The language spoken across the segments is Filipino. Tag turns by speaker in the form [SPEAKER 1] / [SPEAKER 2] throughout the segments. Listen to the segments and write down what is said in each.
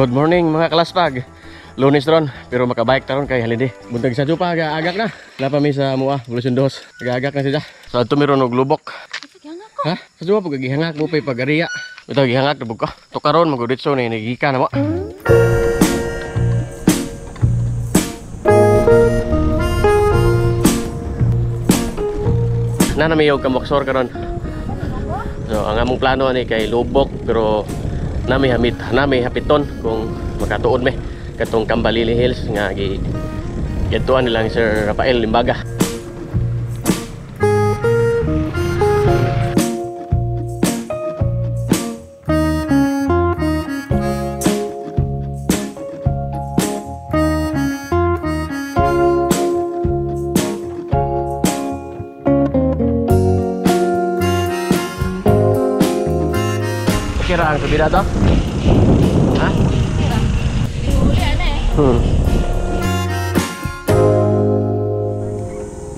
[SPEAKER 1] Good morning mga kalaspag. Lunes ron, pero makabike taron kay holiday. Buntag sa Jupa, agak na. Lapa mi sa mua, Bulisun Dos. Agak na siya. Sa ito meron og lubok. Ha? Sa Jupa pag gihangak mo pay pag-ariya. Ito gihangak na buka. Tukaron maguritso na inigika na mo. Nanamiyog kamoksor karon. So, ang among plano ni kay lubok pero nami hapiton kung makatuod me katong Cambalili Hills nga gituan nilang Sir Rafael Limbaga. Kira ang subida to? Ha?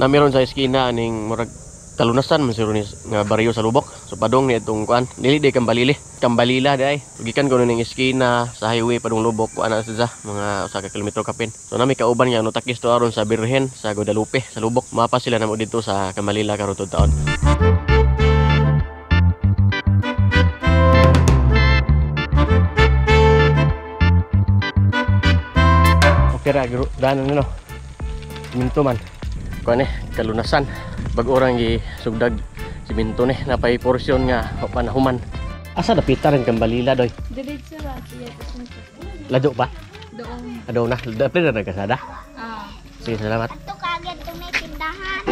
[SPEAKER 1] Na meron sa eskina aning murag kalunasan man siro ni nga baryo sa lubok. So padong ni itong kuan, dili day Cambalila day. Gikan ko ning eskina sa highway padung lubok kuan na sa mga 1 kilometro kapin. So nami kauban nga no takis to aron sa Birhen sa Guadalupe sa lubok. Mapa sila namo dito sa Cambalila karon tud taon. Kira danan nino siminto man kuan kalunasan bag orang gi sugdag siminto napay porsyon nga panahuman. Asa dapitar ang Cambalila doy?
[SPEAKER 2] Diretso ra siya siminto.
[SPEAKER 1] Lado ba?
[SPEAKER 2] Doon.
[SPEAKER 1] Adaw na dapat na nagkasada. Sige, salamat.
[SPEAKER 2] Ato kagad to may tindahan.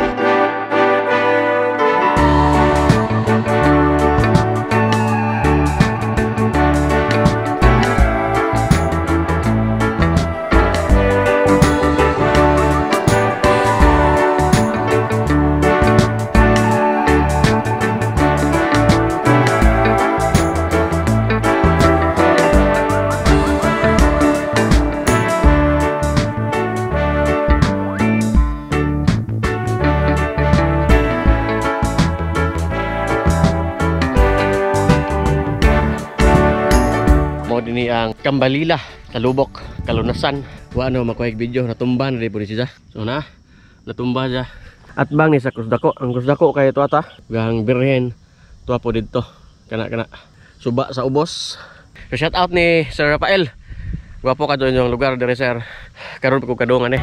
[SPEAKER 2] Dini ang Cambalila sa lubok kalunasan. Wa ano makuha video natumban rin po ni siya. So natumba siya. At bang ni sa Krusdako. Ang Krusdako kay ito ata. Gang Birhen. Ito po dito. Kana suba sa ubos. So shout out ni Sir Rafael. Gwapo ka doon yung lugar dire sir. Karon ko kadungan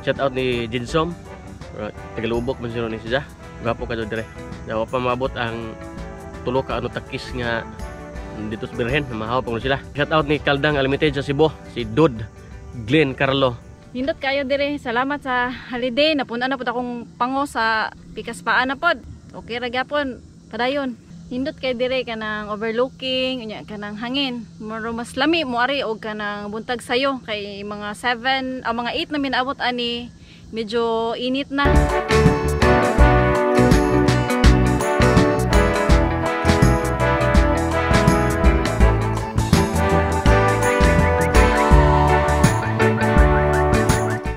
[SPEAKER 2] Shout out ni Jinsom. Tagalubok man sino ni siya. Gapo ka doon dire. Dawa pa maabot ang tulo ka ano takis nga dito sa Birhen. Mahaw pa sila. Shout out ni Kaldang Alimited sa Cebu. Si Dud Glenn Carlo. Nindot kayo dire. Salamat sa holiday. Napuna na po akong pango sa Pikaspaan na pod. Okay ra gyapon. Padayon. Nindot kayo dire kanang overlooking, unya kanang hangin. Moro mas lami mo ari og kanang buntag sayo kay mga 7, mga 8 na minaabot ani. Medyo init na.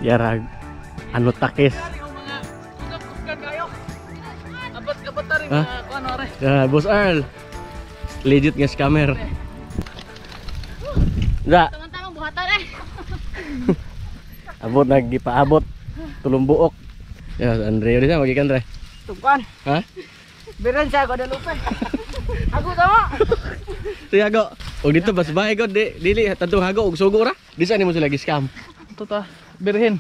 [SPEAKER 1] Yarag ano takis. Bos Earl. Legit nga scammer. Da.
[SPEAKER 2] Tama-tama buhatan
[SPEAKER 1] Abot nagipaabot tulong buok. Ya, Andre uri sa magikan Andre.
[SPEAKER 2] Tukan.
[SPEAKER 1] Ha?
[SPEAKER 2] Biran sa Guadalupe. Ako tama.
[SPEAKER 1] Tiago. Og dito bas bae ko dili tadtong hago og sugo ra. Di sa nimo sila gi-scam.
[SPEAKER 3] Ito ta, Birhen.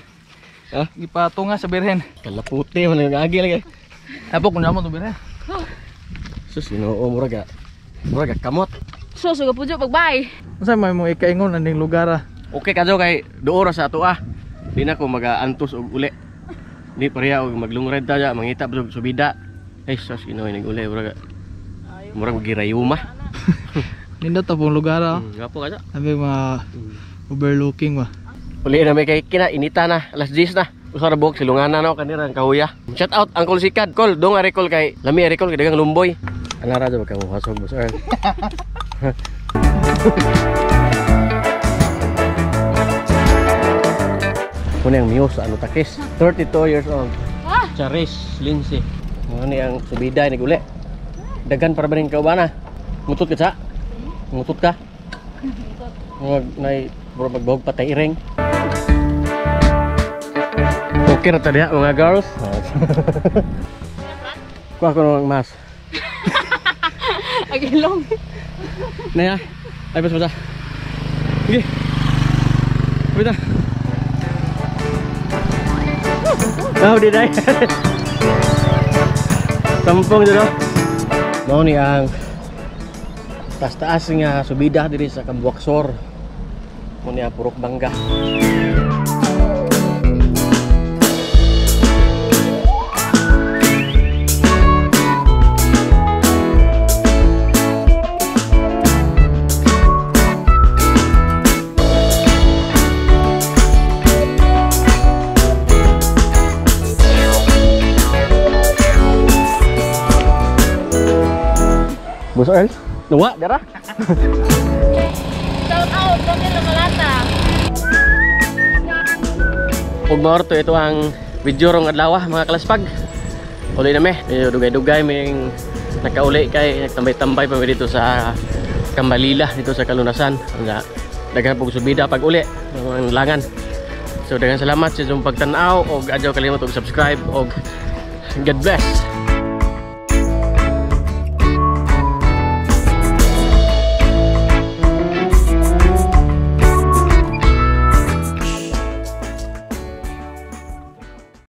[SPEAKER 1] Ha?
[SPEAKER 3] Gipatunga sa Birhen.
[SPEAKER 1] Kalaputi man ang agi lagi.
[SPEAKER 3] Apo kung naman to Birhen.
[SPEAKER 1] Sus Ginoo mura ga kamot.
[SPEAKER 2] So suga pujo pagbay.
[SPEAKER 3] Unsa may mo ikaingon aning lugar?
[SPEAKER 1] Okay kadto kay duo ra sa ato Di na ko mag-antos og uli. Di pareha og maglungred ta ja mangita sa subida. Ay sus Ginoo ning uli mura girayuma.
[SPEAKER 3] Nindot ta pong lugar
[SPEAKER 1] Gapo ka sa.
[SPEAKER 3] Sabi mga overlooking ba.
[SPEAKER 1] Uli na may kay kina inita na alas 10 na.
[SPEAKER 2] Usara bok silunganan ako kanira ang kahuya. Shout out Uncle Sikad. Kol, dong ari kol kay lami ari kol kay dagang lumboy. Alara jud ka mo hasog boss Earl. Kuno ang miyos sa ano takis. 32 years old. Charis Lindsay. Ano ni ang subida ni guli. Dagan para baning kaubana. Ngutut ka sa? Ngutut ka? Ngag nay puro magbog patay ireng. Okay na tadi mga girls. Kuha ko ng mas.
[SPEAKER 4] Agilong.
[SPEAKER 2] Naya, ay pas basa. Sige. Bita. Oh, di day. Sampung dito. Mao ni ang taas-taas nga subida diri sa Kambuaksor. Mao ni ang Purok Bangga. Bos Earl, nuwa, dara.
[SPEAKER 4] Shout out kami Lumalata.
[SPEAKER 2] Ug maorto ito ang video rong adlaw mga kalaspag. Uli na me, dugay-dugay may nakauli kay nagtambay-tambay pa dito sa Kambalila dito sa Kalunasan. Nga daghan pug subida pag uli ang langan. So daghan salamat sa inyong pagtan-aw og adyaw kalimot og subscribe og God bless.